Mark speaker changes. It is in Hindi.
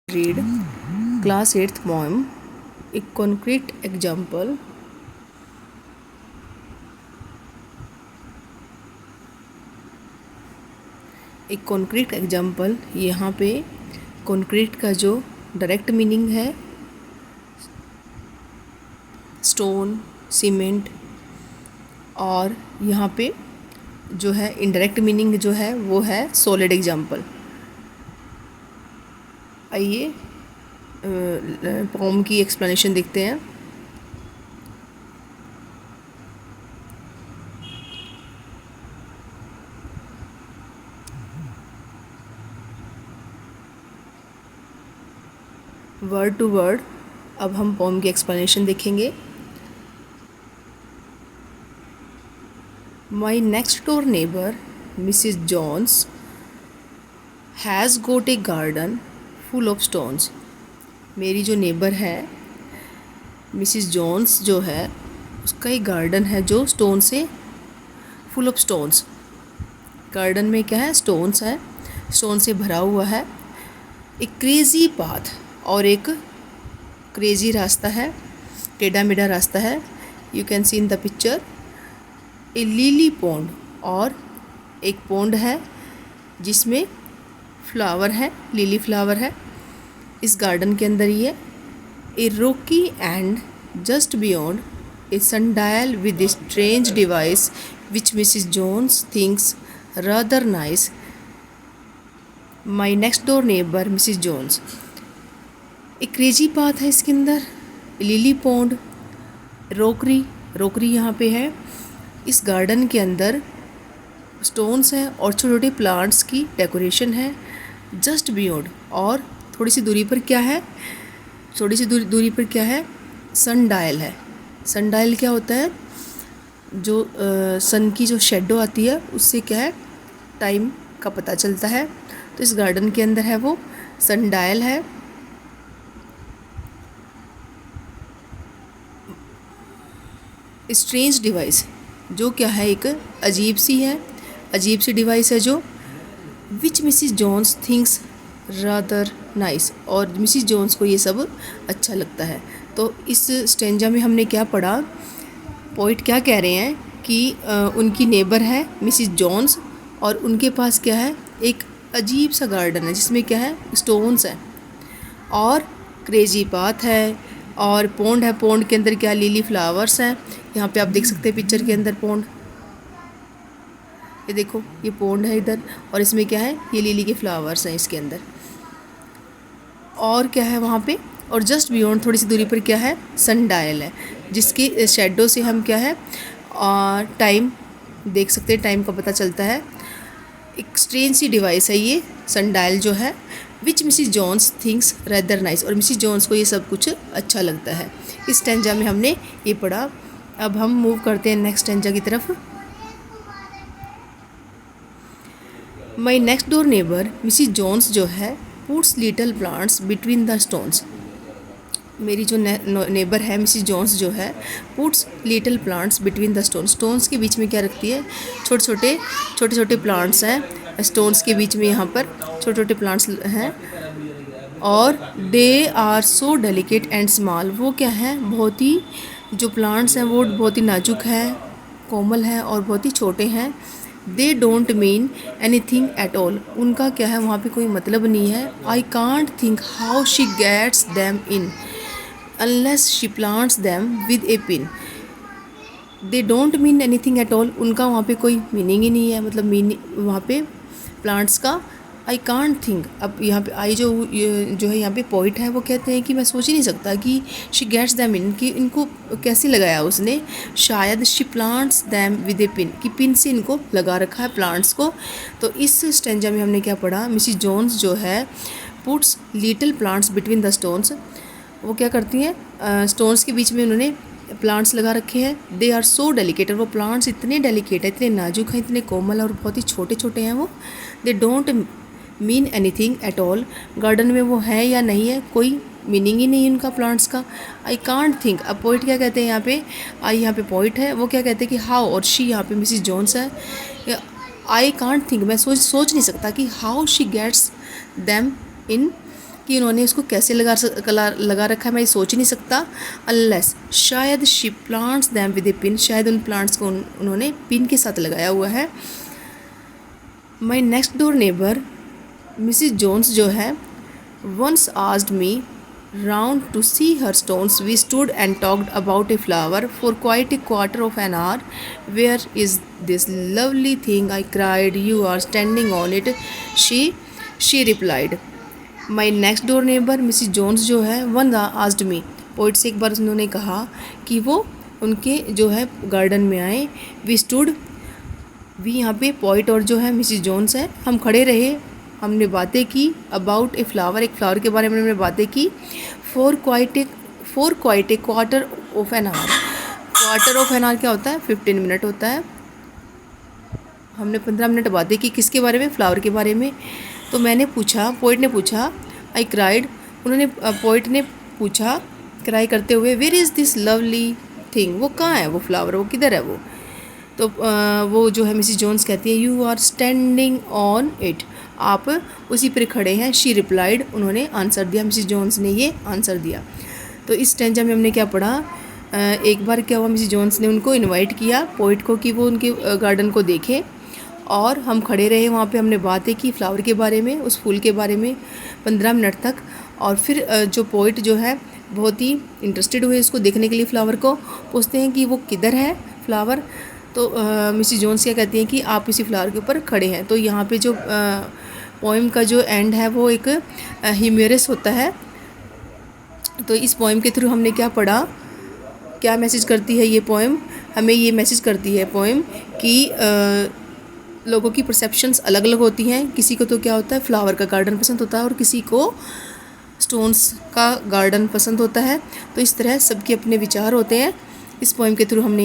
Speaker 1: Read class 8th poem, a concrete example. एक कॉन्क्रीट एग्जाम्पल। यहाँ पे कॉन्क्रीट का जो डायरेक्ट मीनिंग है स्टोन, सीमेंट, और यहाँ पे जो है इनडायरेक्ट मीनिंग जो है वो है सॉलिड एग्जाम्पल। आइए पोम की एक्सप्लेनेशन देखते हैं। वर्ड टू वर्ड अब हम पोम की एक्सप्लेनेशन देखेंगे। My next door neighbour Mrs Jones has got a garden full of stones. मेरी जो नेबर है मिसिज जॉन्स जो है उसका एक गार्डन है जो स्टोन से फुल ऑफ स्टोन्स। गार्डन में क्या है? स्टोन्स है, स्टोन से भरा हुआ है। एक क्रेज़ी पाथ, और एक क्रेज़ी रास्ता है, टेढ़ा मेढ़ा रास्ता है। You can see in the picture A lily pond, और एक पॉन्ड है जिसमें फ्लावर है, लिली फ्लावर है इस गार्डन के अंदर ही है। A rocky and just beyond a sundial with a strange device which Mrs. Jones thinks rather nice. My next door neighbor Mrs. Jones. एक क्रेजी पाथ है इसके अंदर, लिली पॉन्ड, रोकरी यहाँ पे है। इस गार्डन के अंदर स्टोन्स हैं और छोटे छोटे प्लांट्स की डेकोरेशन है। जस्ट बियॉन्ड, और थोड़ी सी दूरी पर क्या है? थोड़ी सी दूरी पर क्या है? सनडायल है। सनडायल क्या होता है? जो सन की जो शेडो आती है उससे क्या है, टाइम का पता चलता है। तो इस गार्डन के अंदर है वो सनडायल है। स्ट्रेंज डिवाइस जो क्या है, एक अजीब सी डिवाइस है जो which Mrs Johns thinks rather nice, और मिसिज जॉन्स को ये सब अच्छा लगता है। तो इस स्टेंजा में हमने क्या पढ़ा? पोइट क्या कह रहे हैं कि उनकी नेबर है मिसिज जॉन्स, और उनके पास क्या है? एक अजीब सा गार्डन है जिसमें क्या है? स्टोन्स हैं और क्रेजी पाथ है, और पॉन्ड है। पॉन्ड के अंदर क्या? लिली फ्लावर्स हैं। यहाँ पे आप देख सकते हैं पिक्चर के अंदर पॉन्ड, ये देखो ये पॉन्ड है इधर, और इसमें क्या है? ये लिली के फ्लावर्स हैं इसके अंदर। और क्या है वहाँ पे? और जस्ट बियॉन्ड थोड़ी सी दूरी पर क्या है? सनडायल है, जिसकी शेडो से हम क्या है, टाइम देख सकते हैं, टाइम का पता चलता है। एक स्ट्रेंज सी डिवाइस है ये सनडायल जो है, which Mrs Johns thinks rather nice, और मिसिज जॉन्स को ये सब कुछ अच्छा लगता है। इस स्टेंजा में हमने ये पढ़ा। अब हम मूव करते हैं नेक्स्ट स्टेंजा की तरफ। My next door neighbour Mrs Jones जो है puts little plants between the stones. मेरी जो नेबर है मिसिज जॉन्स जो है puts little plants between the stones. Stones के बीच में क्या रखती है? छोटे छोटे प्लांट्स हैं स्टोन्स के बीच में। यहाँ पर छोटे छोटे प्लांट्स हैं, और they are so delicate and small. वो क्या है? बहुत ही, जो प्लांट्स हैं वो बहुत ही नाजुक हैं, कोमल हैं और बहुत ही छोटे हैं। They don't mean anything at all. उनका क्या है? वहाँ पे कोई मतलब नहीं है। I can't think how she gets them in unless she plants them with a pin. They don't mean anything at all, उनका वहाँ पे कोई मीनिंग ही नहीं है, मतलब मीनिंग वहाँ पे प्लांट्स का। आई कांट थिंक, अब यहाँ पे आई जो है यहाँ पे पॉइंट है, वो कहते हैं कि मैं सोच ही नहीं सकता कि शी गेट्स दैम इन, कि इनको कैसे लगाया उसने। शायद she plants them with a pin, कि पिन से इनको लगा रखा है प्लांट्स को। तो इस स्टेंजा में हमने क्या पढ़ा? मिसिज जॉन्स जो है puts little plants between the stones. वो क्या करती हैं? स्टोन्स के बीच में उन्होंने प्लांट्स लगा रखे हैं। दे आर सो डेलिकेट, और वो प्लांट्स इतने डेलिकेट है, इतने नाजुक हैं, इतने कोमल और बहुत ही छोटे छोटे हैं वो। दे don't mean anything at all, garden में वो है या नहीं है, कोई मीनिंग ही नहीं उनका प्लांट्स का। आई कांट थिंक, अब पोइट क्या कहते हैं यहाँ पे? आई यहाँ पे पोइट है, वो क्या कहते हैं कि हाउ, और शी यहाँ पे मिसिज जॉन्स है। आई कांट थिंक, मैं सोच नहीं सकता कि how she gets them in कि उन्होंने उसको कैसे लगा रखा है मैं ये सोच नहीं सकता। अनलेस, शायद she plants them with a pin, शायद उन प्लांट्स को उन्होंने पिन के साथ लगाया हुआ है। My next door neighbour Mrs Jones जो है once asked me round to see her stones. We stood and talked about a flower for quite a quarter of an hour. Where is this lovely thing? I cried. You are standing on it. She replied. My next door neighbor Mrs. Jones जो है वन आस्क्ड मी, पोइट से एक बार उन्होंने कहा कि वो उनके जो है गार्डन में आए। वी स्टूड, वी यहाँ पे पोइट और जो है मिसिज जोन्स है, हम खड़े रहे, हमने बातें की अबाउट ए फ्लावर, एक फ्लावर के बारे में हमने बातें की। For quite a quarter of an hour, quarter of an hour क्या होता है? 15 मिनट होता है। हमने 15 मिनट बातें की किसके बारे में? फ्लावर के बारे में। तो मैंने पूछा, पोइट ने पूछा, आई क्राइड, उन्होंने पोइट ने पूछा क्राई करते हुए, where is this lovely thing, वो कहाँ है वो फ्लावर, वो किधर है वो? तो वो जो है मिसिज जोन्स कहती है, you are standing on it, आप उसी पर खड़े हैं। शी रिप्लाइड, उन्होंने आंसर दिया, मिसिज जोन्स ने ये आंसर दिया। तो इस स्टेंजा में हमने क्या पढ़ा? एक बार क्या हुआ, मिसिज जोन्स ने उनको इनवाइट किया, पोइट को, कि वो उनके गार्डन को देखें, और हम खड़े रहे वहाँ पे, हमने बातें की फ्लावर के बारे में, उस फूल के बारे में 15 मिनट तक। और फिर जो पोइट जो है बहुत ही इंटरेस्टेड हुए इसको देखने के लिए, फ्लावर को पूछते हैं कि वो किधर है फ्लावर। तो मिसिज जोन्स क्या कहती हैं कि आप इसी फ्लावर के ऊपर खड़े हैं। तो यहाँ पे जो पोइम का जो एंड है वो एक ह्यूमरस होता है। तो इस पोइम के थ्रू हमने क्या पढ़ा, क्या मैसेज करती है ये पोइम? हमें ये मैसेज करती है पोइम कि लोगों की परसेप्शंस अलग अलग होती हैं। किसी को तो क्या होता है, फ्लावर का गार्डन पसंद होता है, और किसी को स्टोन्स का गार्डन पसंद होता है। तो इस तरह सबके अपने विचार होते हैं। इस पोइम के थ्रू हमने